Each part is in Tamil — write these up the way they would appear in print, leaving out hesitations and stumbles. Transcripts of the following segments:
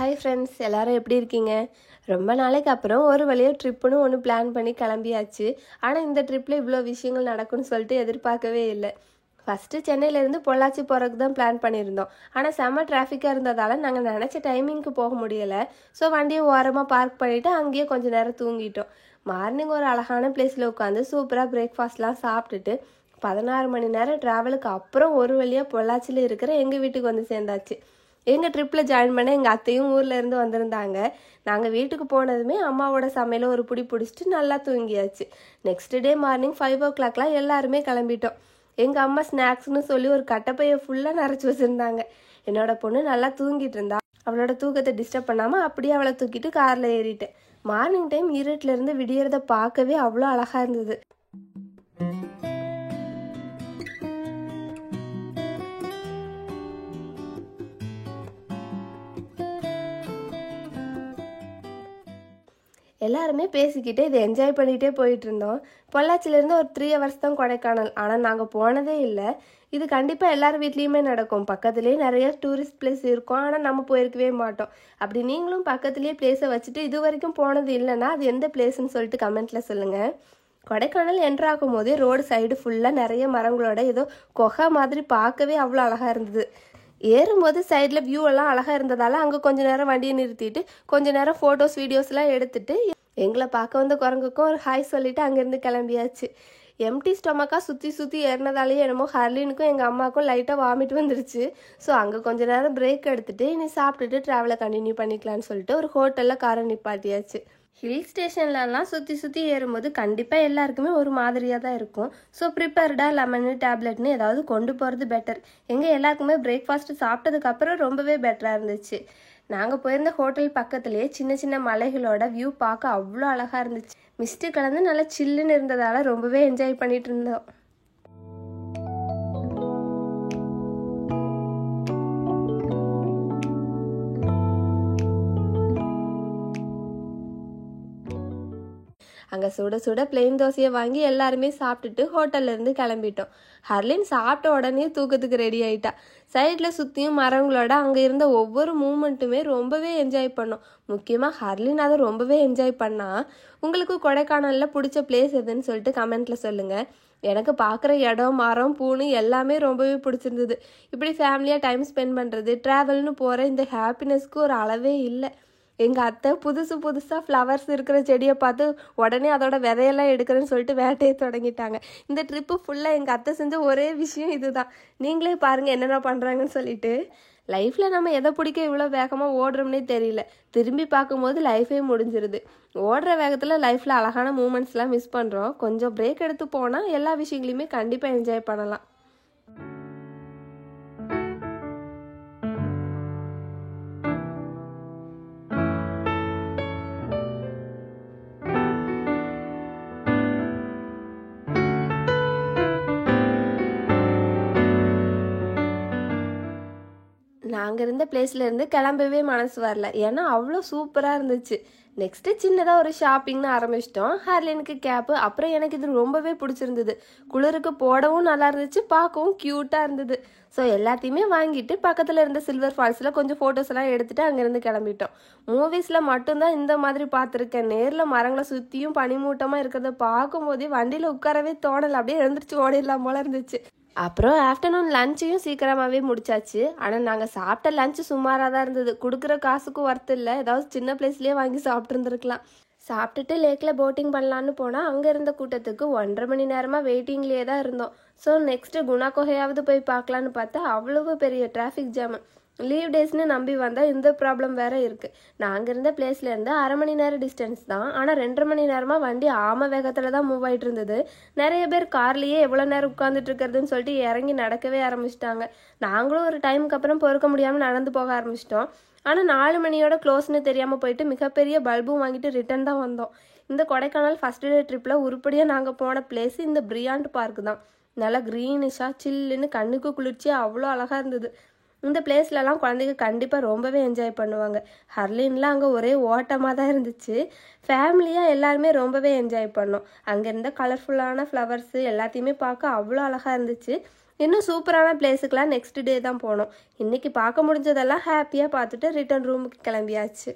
ஹாய் ஃப்ரெண்ட்ஸ், எல்லாரும் எப்படி இருக்கீங்க? ரொம்ப நாளைக்கு அப்புறம் ஒரு வழியாக ட்ரிப்புன்னு ஒன்று பிளான் பண்ணி கிளம்பியாச்சு. ஆனால் இந்த ட்ரிப்பில் இவ்வளோ விஷயங்கள் நடக்கும்னு சொல்லிட்டு எதிர்பார்க்கவே இல்லை. ஃபஸ்ட்டு சென்னையிலேருந்து பொள்ளாச்சி போகிறதுக்கு தான் பிளான் பண்ணியிருந்தோம். ஆனால் செம்ம டிராஃபிக்காக இருந்ததால் நாங்கள் நினச்ச டைமிங்க்கு போக முடியலை. ஸோ வண்டியை ஓரமாக பார்க் பண்ணிவிட்டு அங்கேயே கொஞ்சம் நேரம் தூங்கிட்டோம். மார்னிங் ஒரு அழகான பிளேஸில் உட்காந்து சூப்பராக பிரேக்ஃபாஸ்ட்லாம் சாப்பிட்டுட்டு 16 மணி நேரம் ட்ராவலுக்கு அப்புறம் ஒரு வழியாக பொள்ளாச்சியில் இருக்கிற எங்கள் வீட்டுக்கு வந்து சேர்ந்தாச்சு. எங்கள் ட்ரிப்பில் ஜாயின் பண்ண எங்கள் அத்தையும் ஊரில் இருந்து வந்திருந்தாங்க. நாங்கள் வீட்டுக்கு போனதுமே அம்மாவோட சமையலை ஒரு பிடி பிடிச்சிட்டு நல்லா தூங்கியாச்சு. நெக்ஸ்ட் டே மார்னிங் 5 o'clock எல்லாருமே கிளம்பிட்டோம். எங்கள் அம்மா ஸ்நாக்ஸ்னு சொல்லி ஒரு கட்டைப்பையை ஃபுல்லாக நிறச்சி வச்சுருந்தாங்க. என்னோட பொண்ணு நல்லா தூங்கிட்டு இருந்தா. அவளோட தூக்கத்தை டிஸ்டர்ப் பண்ணாமல் அப்படியே அவளை தூக்கிட்டு காரில் ஏறிட்டேன். மார்னிங் டைம் இருட்டிலேருந்து விடியறத பார்க்கவே அவ்வளோ அழகாக இருந்தது. எல்லாருமே பேசிக்கிட்டே இதை என்ஜாய் பண்ணிகிட்டே போயிட்டு இருந்தோம். பொள்ளாச்சிலேருந்து ஒரு 3 hours தான் கொடைக்கானல். ஆனால் நாங்கள் போனதே இல்லை. இது கண்டிப்பாக எல்லார் வீட்லேயுமே நடக்கும். பக்கத்துலேயே நிறைய டூரிஸ்ட் பிளேஸ் இருக்கும், ஆனால் நம்ம போயிருக்கவே மாட்டோம். அப்படி நீங்களும் பக்கத்துலேயே பிளேஸை வச்சுட்டு இது வரைக்கும் போனது இல்லைன்னா அது எந்த பிளேஸ்ன்னு சொல்லிட்டு கமெண்ட்டில் சொல்லுங்கள். கொடைக்கானல் என்ட்ராகும் போதே ரோடு சைடு ஃபுல்லாக நிறைய மரங்களோட ஏதோ குகை மாதிரி பார்க்கவே அவ்வளோ அழகாக இருந்தது. ஏறும்போது சைடில் வியூ எல்லாம் அழகாக இருந்ததால் அங்கே கொஞ்சம் நேரம் வண்டியை நிறுத்திட்டு கொஞ்சம் நேரம் ஃபோட்டோஸ் வீடியோஸ்லாம் எடுத்துட்டு எங்களை பார்க்க வந்த குரங்குக்கும் ஒரு ஹாய் சொல்லிவிட்டு அங்கேருந்து கிளம்பியாச்சு. எம்டி ஸ்டொமக்காக சுற்றி ஏறினதாலேயே என்னமோ ஹர்லினுக்கும் எங்கள் அம்மாவுக்கும் லைட்டாக வாமிட் வந்துருச்சு. ஸோ அங்கே கொஞ்சம் நேரம் பிரேக் எடுத்துகிட்டு இனி சாப்பிட்டுட்டு ட்ராவலை கண்டினியூ பண்ணிக்கலான்னு சொல்லிட்டு ஒரு ஹோட்டலில் காரை நிப்பாட்டியாச்சு. ஹில் ஸ்டேஷன்லலாம் சுற்றி ஏறும்போது கண்டிப்பாக எல்லாருக்குமே ஒரு மாதிரியாக தான் இருக்கும். ஸோ ப்ரிப்பேர்டாக லெமனு டேப்லெட்னு ஏதாவது கொண்டு போகிறது பெட்டர். எங்கள் எல்லாருக்குமே பிரேக்ஃபாஸ்ட்டு சாப்பிட்டதுக்கப்புறம் ரொம்பவே பெட்டராக இருந்துச்சு. நாங்கள் போயிருந்த ஹோட்டல் பக்கத்துலேயே சின்ன சின்ன மலைகளோட வியூ பார்க்க அவ்வளோ அழகாக இருந்துச்சு. மிஸ்ட்டு கலந்து நல்லா சில்லுன்னு இருந்ததால் ரொம்பவே என்ஜாய் பண்ணிகிட்டு இருந்தோம். அங்கே சுட சுட பிளெயின் தோசையை வாங்கி எல்லாருமே சாப்பிட்டுட்டு ஹோட்டல்லேருந்து கிளம்பிட்டோம். ஹர்லின் சாப்பிட்ட உடனே தூக்கத்துக்கு ரெடி ஆகிட்டா. சைடில் சுற்றியும் மரங்களோட அங்கே இருந்த ஒவ்வொரு மூமெண்ட்டுமே ரொம்பவே என்ஜாய் பண்ணோம். முக்கியமாக ஹர்லின் அதை ரொம்பவே என்ஜாய் பண்ணா. உங்களுக்கு கொடைக்கானலில் பிடிச்ச பிளேஸ் எதுன்னு சொல்லிட்டு கமெண்ட்டில் சொல்லுங்கள். எனக்கு பார்க்குற இடம், மரம், பூனு எல்லாமே ரொம்பவே பிடிச்சிருந்தது. இப்படி ஃபேமிலியாக டைம் ஸ்பெண்ட் பண்ணுறது, ட்ராவல்னு போகிற இந்த ஹாப்பினஸ்க்கு ஒரு அளவே இல்லை. எங்கள் அத்தை புதுசாக ஃப்ளவர்ஸ் இருக்கிற செடியை பார்த்து உடனே அதோட விதையெல்லாம் எடுக்கிறேன்னு சொல்லிட்டு வேட்டையை தொடங்கிட்டாங்க. இந்த ட்ரிப்பு ஃபுல்லாக எங்கள் அத்தை செஞ்ச ஒரே விஷயம் இதுதான். நீங்களே பாருங்கள் என்னென்ன பண்ணுறாங்கன்னு சொல்லிட்டு. லைஃப்பில் நம்ம எதை பிடிக்க இவ்வளோ வேகமாக ஓடுறோம்னே தெரியல. திரும்பி பார்க்கும்போது லைஃபே முடிஞ்சிருது. ஓடுற வேகத்தில் லைஃப்பில் அழகான மூமெண்ட்ஸ்லாம் மிஸ் பண்ணுறோம். கொஞ்சம் பிரேக் எடுத்து போனால் எல்லா விஷயங்களையுமே கண்டிப்பாக என்ஜாய் பண்ணலாம். நாங்கள் இருந்த பிளேஸ்லேருந்து கிளம்பவே மனசு வரல. ஏன்னா அவ்வளோ சூப்பராக இருந்துச்சு. நெக்ஸ்ட்டு சின்னதாக ஒரு ஷாப்பிங்னு ஆரம்பிச்சிட்டோம். ஹர்லினுக்கு கேப்பு. அப்புறம் எனக்கு இது ரொம்பவே பிடிச்சிருந்தது. குளிருக்கு போடவும் நல்லா இருந்துச்சு, பார்க்கவும் க்யூட்டாக இருந்தது. ஸோ எல்லாத்தையுமே வாங்கிட்டு பக்கத்தில் இருந்த சில்வர் ஃபால்ஸில் கொஞ்சம் ஃபோட்டோஸ் எல்லாம் எடுத்துகிட்டு அங்கேருந்து கிளம்பிட்டோம். மூவிஸில் மட்டும்தான் இந்த மாதிரி பார்த்துருக்கேன். நேரில் மரங்களை சுற்றியும் பனிமூட்டமாக இருக்கிறத பார்க்கும்போதே வண்டியில் உட்காரவே தோணலை. அப்படியே எழுந்திரிச்சு ஓடிடலாம் போல இருந்துச்சு. அப்புறம் ஆஃப்டர்நூன் லஞ்சையும் சீக்கிரமாகவே முடிச்சாச்சு. ஆனால் நாங்கள் சாப்பிட்ட லஞ்சு சுமாராக தான் இருந்தது. கொடுக்குற காசுக்கும் ஒர்த்து இல்லை. ஏதாவது சின்ன பிளேஸ்லேயே வாங்கி சாப்பிட்ருந்துருக்கலாம். சாப்பிட்டுட்டு லேக்கில் போட்டிங் பண்ணலான்னு போனால் அங்கே இருந்த கூட்டத்துக்கு 1.5 மணி நேரமாக வெயிட்டிங்லேயே தான் இருந்தோம். ஸோ நெக்ஸ்ட்டு குணா குகையாவது போய் பார்க்கலான்னு பார்த்தா அவ்வளவு பெரிய டிராஃபிக் ஜாமு. லீவ் டேஸ்னு நம்பி வந்தால் இந்த ப்ராப்ளம் வேறு இருக்குது. நாங்கள் இருந்த பிளேஸ்லேருந்து 1/2 மணி நேரம் டிஸ்டன்ஸ் தான். ஆனால் 2.5 மணி நேரமாக வண்டி ஆம வேகத்தில் தான் மூவ் ஆகிட்டு இருந்தது. நிறைய பேர் கார்லேயே எவ்வளோ நேரம் உட்காந்துட்டு இருக்கிறதுன்னு சொல்லிட்டு இறங்கி நடக்கவே ஆரம்பிச்சிட்டாங்க. நாங்களும் ஒரு டைமுக்கு அப்புறம் பொறுக்க முடியாமல் நடந்து போக ஆரம்பிச்சிட்டோம். ஆனால் 4 மணியோட க்ளோஸ்னு தெரியாமல் போயிட்டு மிகப்பெரிய பல்பும் வாங்கிட்டு ரிட்டன் தான் வந்தோம். இந்த கொடைக்கானல் ஃபஸ்ட் டே ட்ரிப்பில் உருப்படியாக நாங்கள் போன பிளேஸ் இந்த பிரியாண்ட் பார்க் தான். நல்லா க்ரீனிஷாக சில்லுன்னு கண்ணுக்கு குளிர்ச்சியாக அவ்வளோ அழகாக இருந்தது. இந்த பிளேஸ்லலாம் குழந்தைங்க கண்டிப்பாக ரொம்பவே என்ஜாய் பண்ணுவாங்க. ஹர்லின்லாம் அங்கே ஒரே ஓட்டமாக தான் இருந்துச்சு. ஃபேமிலியாக எல்லாருமே ரொம்பவே என்ஜாய் பண்ணோம். அங்கே இருந்த கலர்ஃபுல்லான ஃப்ளவர்ஸு எல்லாத்தையுமே பார்க்க அவ்வளோ அழகாக இருந்துச்சு. இன்னும் சூப்பரான பிளேஸுக்கெலாம் நெக்ஸ்ட் டே தான் போனோம். இன்றைக்கி பார்க்க முடிஞ்சதெல்லாம் ஹாப்பியாக பார்த்துட்டு ரிட்டர்ன் ரூமுக்கு கிளம்பியாச்சு.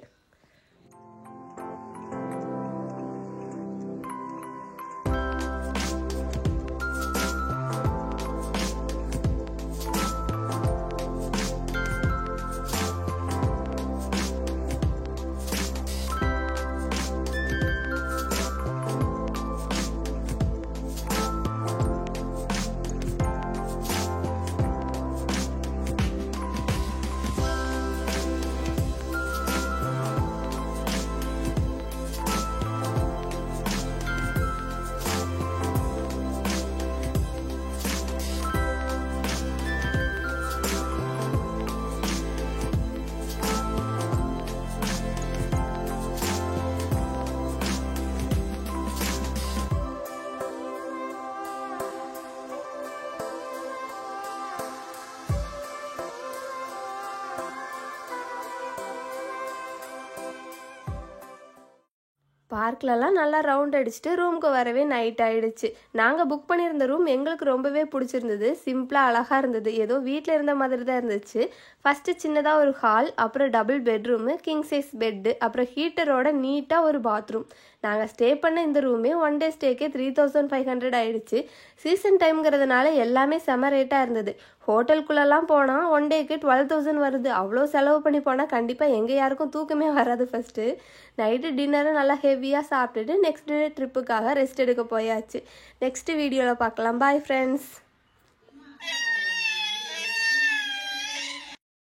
பார்க்லலாம் நல்லா ரவுண்ட் அடிச்சுட்டு ரூமுக்கு வரவே நைட் ஆகிடுச்சு. நாங்கள் புக் பண்ணியிருந்த ரூம் எங்களுக்கு ரொம்பவே பிடிச்சிருந்தது. சிம்பிளாக அழகாக இருந்தது. ஏதோ வீட்டில் இருந்த மாதிரி தான் இருந்துச்சு. ஃபஸ்ட்டு சின்னதாக ஒரு ஹால், அப்புறம் double bedroom, king size bed, அப்புறம் ஹீட்டரோட நீட்டாக ஒரு பாத்ரூம். நாங்கள் ஸ்டே பண்ண இந்த ரூமே 1 டே ஸ்டேக்கே 3500 ஆகிடுச்சு. சீசன் டைம்ங்கிறதுனால எல்லாமே செம ரேட்டாக இருந்தது. ஹோட்டலுக்குள்ளெல்லாம் போனால் 1 டேக்கு 12,000 வருது. அவ்வளோ செலவு பண்ணி போனால் கண்டிப்பாக எங்கள் யாருக்கும் தூக்கமே வராது. ஃபஸ்ட்டு நைட்டு டின்னரும் நல்லா ஹெவியாக சாப்பிட்டுட்டு நெக்ஸ்ட் டே ட்ரிப்புக்காக ரெஸ்ட் எடுக்க போயாச்சு. நெக்ஸ்ட் வீடியோவில் பார்க்கலாம். Bye friends.